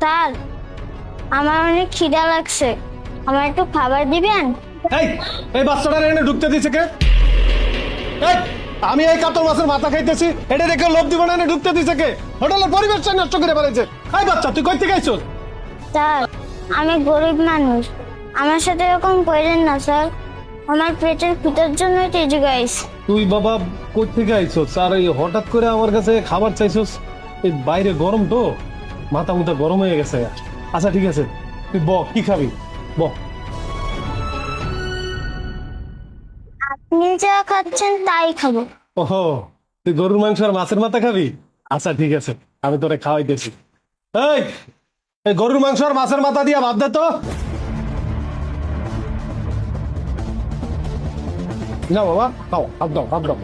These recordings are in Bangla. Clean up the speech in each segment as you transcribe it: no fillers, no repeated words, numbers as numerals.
স্যার, আমার অনেক খিদা লাগছে, আমার একটু খাবার দিবেন? এই এই বাচ্চাটা এনে ঢুকতে দিছে কে? এই আমি এই কাতল মাছের মাথা খাইতেছি, এটা দেখে লোভ দিব না, এনে ঢুকতে দিছে কে? হোটেলের পরিবেশটা নষ্ট করে ফেলেছে। এই বাচ্চা তুই কই থেকে আইছস? স্যার, আমি গরিব মানুষ, আমার সাথে এরকম করেন না স্যার। আমার পেটের খিদার জন্যই তো এই জায়গায় আইছি। তুই বাবা কই থেকে আইছস? আর এই হঠাৎ করে আমার কাছে খাবার চাইছস? এই বাইরে গরম তো, মাথা মুথা গরম হয়ে গেছে। আচ্ছা ঠিক আছে, তুই কি খাবি? আপনি যা খাচ্ছেন তাই খাবো। ওহো, তুই গরুর মাংস আর মাছের মাথা খাবি? আচ্ছা ঠিক আছে, আমি তোরে খাওয়াইতেছি। এই এই গরুর মাংস আর মাছের মাথা দিয়া ভাত দে তো। না বাবা, খাও, ভাত দাও, ভাত দাও।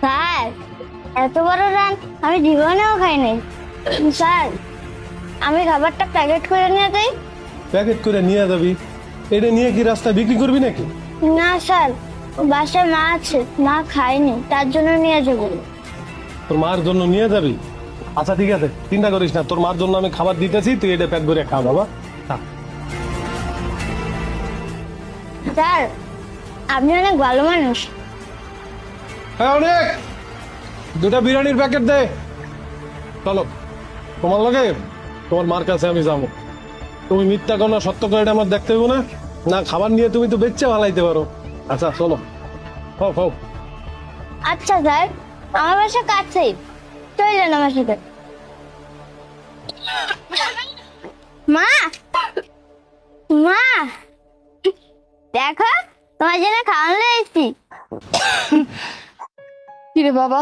স্যার, এত বড় রান আমি জীবনেও খাই নাই। স্যার, আমি খাবারটা প্যাকেট করে নিয়ে যাই। প্যাকেট করে নিয়ে যাবি? এটা নিয়ে কি রাস্তায় বিক্রি করবি নাকি? না স্যার, বাসায় মা আছে, মা খায়নি, তার জন্য নিয়ে যাবো। তোর মার জন্য নিয়ে যাবি? আচ্ছা ঠিক আছে, চিন্তা করিস না, তোর মার জন্য আমি খাবার দিতেছি, তুই এটা প্যাক করে খা বাবা। স্যার, আপনি অনেক ভালো মানুষ। হ্যাঁ অনেক, দুটা বিরিয়ানির প্যাকেট দে। চলো, তোমার লাগে তোমার মার কাছে আমি যাবো। তুমি মিথ্যা করো না সত্য করে এটা আমার দেখতে হইব না। না খাবার নিয়ে তুমি তো বেচে ভালাইতে পারো। আচ্ছা চলো, খাও খাও। আচ্ছা স্যার, আমার বাসা কাছেই, চললেন আমার সাথে। মা, মা, দেখো তোমার জন্য খাওয়ানো এসেছি। কিরে বাবা,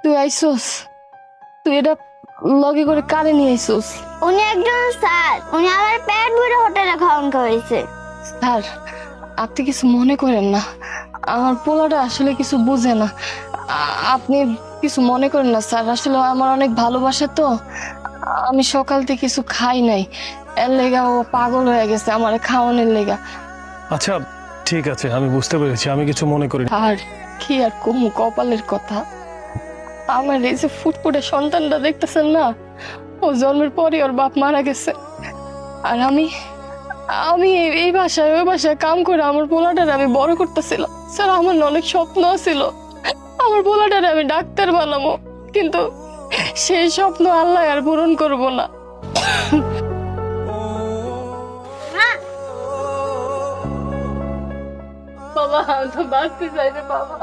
তুই আইসোস? তুই এটা লগে করে কারে নিয়ে আইসোস? উনি একজন স্যার, উনি আমার পেট ভরে হোটেলে খাওয়ান খাওয়াইছে। স্যার, আপনি কিছু মনে করেন না, আমার পোলাটা আসলে কিছু বুঝে না। আপনি কিছু মনে করেন না স্যার, আসলে আমার অনেক ভালোবাসা তো। আমি সকাল থেকে কিছু খাই নাই, এর লেগা ও পাগল হয়ে গেছে আমার খাওয়ানোর লেগা। আচ্ছা ঠিক আছে, আমি বুঝতে পেরেছি, আমি কিছু মনে করি। আর কি আর কমু কপালের কথা, আমার এই যে ফুটফুটে সন্তানটা দেখতেছেন না, ও জন্মের পরই ওর বাপ মারা গেছে। আর আমি আমি এই বাসায় ওই বাসায় কাম করে আমার পোলাটারে আমি বড় করতেছিলাম। স্যার, আমার অনেক স্বপ্ন ছিল আমার পোলাটারে আমি ডাক্তার বানাবো, কিন্তু সেই স্বপ্ন আল্লাহ আর পূরণ করব না। বাবা, আমি তো বাঁচতে চাই রে বাবা।